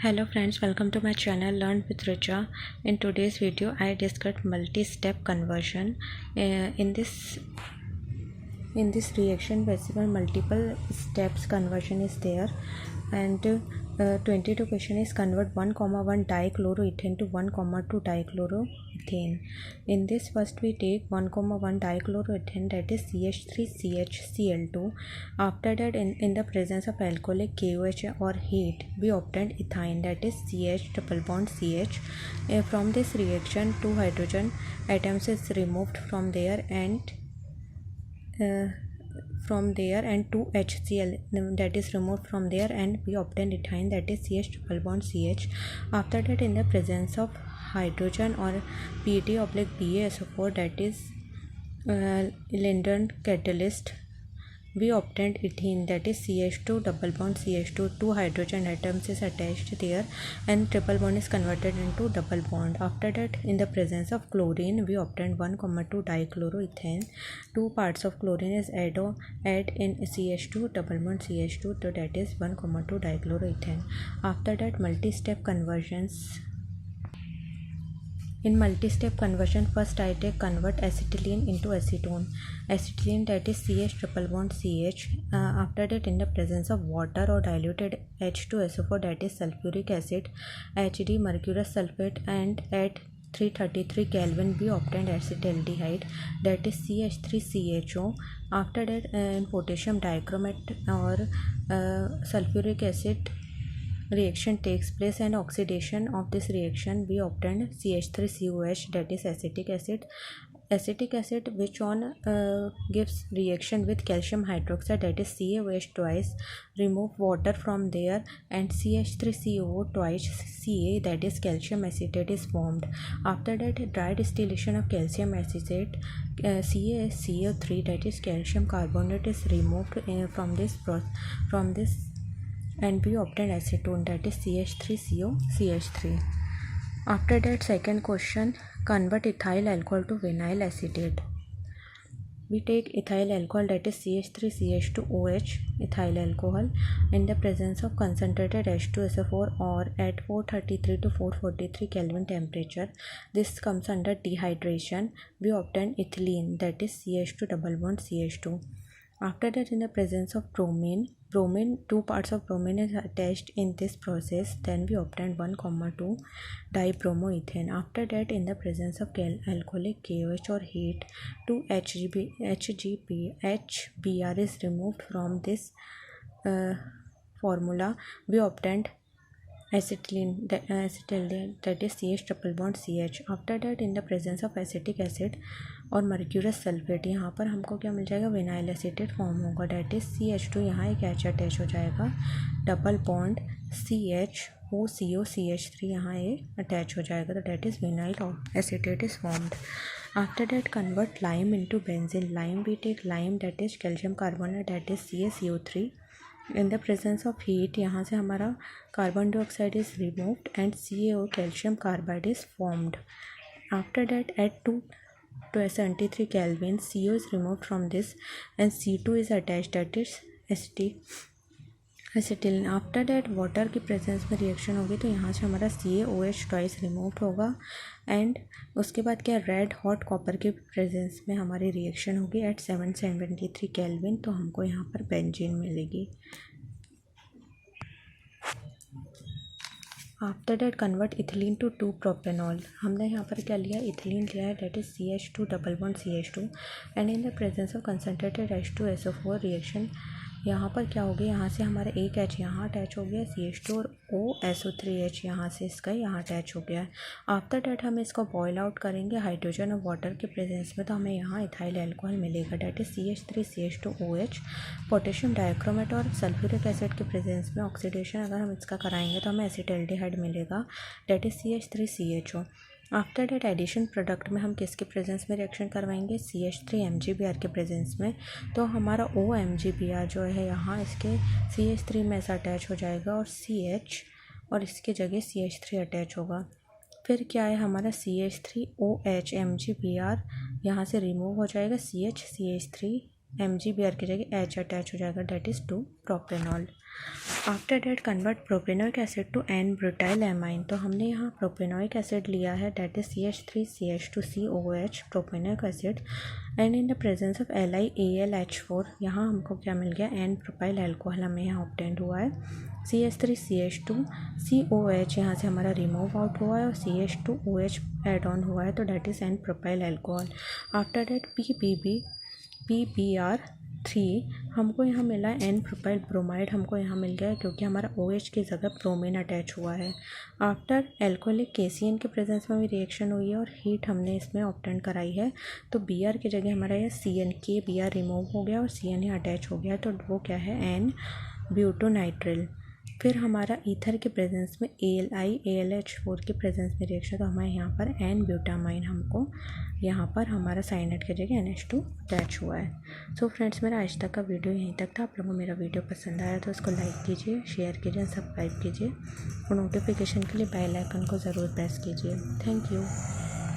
Hello friends, welcome to my channel Learn with Richa. In today's video, I discussed multi-step conversion. In this reaction, basically multiple steps conversion is there, and 22 question is convert 1,1 dichloroethane to 1,2 dichloroethane. In this, first we take 1,1 dichloroethane, that is CH3CHCl2. After that, in the presence of alcoholic KOH or heat, we obtained ethyne, that is CH double bond CH. From this reaction, 2 hydrogen atoms is removed from there, and 2 HCl that is removed from there, and we obtain ethyne, that is CH double bond CH. After that, in the presence of hydrogen or PET/BaSO4, that is Linden catalyst, we obtained ethene, that is CH2 double bond CH2. 2 hydrogen atoms is attached there, and triple bond is converted into double bond. After that, in the presence of chlorine, we obtained 1,2 dichloroethane. 2 parts of chlorine is add in CH2 double bond CH2, so that is 1,2 dichloroethane. After that, multi-step conversions. In multi-step conversion, first I take convert acetylene into acetone. Acetylene, that is CH triple bond CH. After that, in the presence of water or diluted H2SO4, that is sulfuric acid, HD mercurous sulfate, and at 333 Kelvin we obtained acetaldehyde, that is CH3CHO. After that, in potassium dichromate or sulfuric acid reaction takes place, and oxidation of this reaction we obtained CH3COH, that is acetic acid. Acetic acid which gives reaction with calcium hydroxide, that is CaOH twice, remove water from there, and CH3CO twice Ca, that is calcium acetate is formed. After that, dry distillation of calcium acetate, CaCO3, that is calcium carbonate, is removed from this and we obtain acetone, that is CH3COCH3. After that, second question, convert ethyl alcohol to vinyl acetate. We take ethyl alcohol, that is CH3CH2OH, ethyl alcohol, in the presence of concentrated H2SO4 or at 433 to 443 Kelvin temperature. This comes under dehydration. We obtain ethylene, that is CH2 double bond CH2. After that, in the presence of bromine, 2 parts of bromine is attached in this process, then we obtain 1,2 dibromoethane. After that, in the presence of alcoholic KOH or heat, 2 HBr is removed from this formula. We obtained acetylene, that is CH triple bond CH. After that, in the presence of acetic acid और mercurous sulphate, यहाँ पर हमको क्या मिल जाएगा, vinyl acetate form होगा, date is CH2, यहाँ एक H attach हो जाएगा, डबल बॉन्ड CHO CH3, यहाँ ये अटैच हो जाएगा, तो that is vinyl acetate is formed. After that convert lime into benzene. Lime, we take lime, that is calcium carbonate, that is CaCO3. In the presence of heat, यहाँ से हमारा carbon dioxide is removed and CaO calcium carbide is formed. After that at 273 Kelvin, CO is removed from this and C2 is attached, that is acetylene. After that, water की presence में reaction होगी, तो यहाँ से हमारा CaOH twice remove होगा, and उसके बाद क्या, रेड हॉट कॉपर के प्रेजेंस में हमारी रिएक्शन होगी एट 773 Kelvin, तो हमको यहाँ पर बेंजीन मिलेगी. After that convert ethylene to 2-प्रोपेनॉल. हमने यहाँ पर क्या लिया, इथिलीन लिया है, that is CH2 double bond CH2, and in the presence of concentrated H2SO4 reaction, यहाँ पर क्या हो गया, यहाँ से हमारा एक H यहाँ अटैच हो गया, CH2, और OSO3H यहाँ से इसका यहाँ अटैच हो गया है. आफ्टर डेट हम इसको बॉयल आउट करेंगे हाइड्रोजन और वाटर के प्रेजेंस में, तो हमें यहाँ इथाइल अल्कोहल मिलेगा, that is CH3CH2OH. Potassium dichromate और सल्फ्यूरिक एसिड के प्रेजेंस में ऑक्सीडेशन अगर हम इसका कराएंगे तो हमें एसिटाल्डिहाइड मिलेगा, that is CH3CHO. After that addition product में हम किसके प्रेजेंस में रिएक्शन करवाएंगे, CH3MgBr के प्रेजेंस में, तो हमारा OMgBr जो है यहाँ इसके CH3 में ऐसा अटैच हो जाएगा, और CH और इसके जगह CH3 अटैच होगा. फिर क्या है, हमारा CH3OH MgBr यहाँ से रिमूव हो जाएगा, CH CH3 Mg Br की जगह H अटैच हो जाएगा, that is 2 propanol. After that convert propanoic acid to n butyl amine. तो हमने यहाँ प्रोपेनोइक एसिड लिया है, that is CH3CH2COOH propanoic acid, and in the presence of LiAlH4 यहाँ हमको क्या मिल गया, एन प्रोपाइल एल्कोहल हमें यहाँ ऑब्टेंड हुआ है। CH3CH2COH यहाँ से हमारा रिमूव आउट हुआ है और CH2OH एड ऑन हुआ है, तो that is n propyl alcohol. After that PBr3 हमको यहाँ मिला है एन प्रोपाइल ब्रोमाइड हमको यहाँ मिल गया है, क्योंकि हमारा OH की जगह ब्रोमीन अटैच हुआ है। आफ्टर एल्कोहलिक KCN के प्रेजेंस में भी रिएक्शन हुई है और हीट हमने इसमें ऑब्टेंड कराई है, तो Br की जगह हमारा यह CN के Br रिमूव हो गया और CN यहाँ अटैच हो गया, तो वो क्या है, एन ब्यूटोनाइट्रिल। फिर हमारा ईथर के प्रेजेंस में AlIAlH4 के प्रेजेंस में रिएक्शन, तो हमारे यहाँ पर एन ब्यूटामाइन हमको यहाँ पर हमारा साइनाइड की जगह NH2 अटैच हुआ है। सो फ्रेंड्स, मेरा आज तक का वीडियो यहीं तक था। आप लोगों को मेरा वीडियो पसंद आया तो उसको लाइक कीजिए, शेयर कीजिए, सब्सक्राइब कीजिए और नोटिफिकेशन के लिए बेल आइकन को ज़रूर प्रेस कीजिए। Thank you.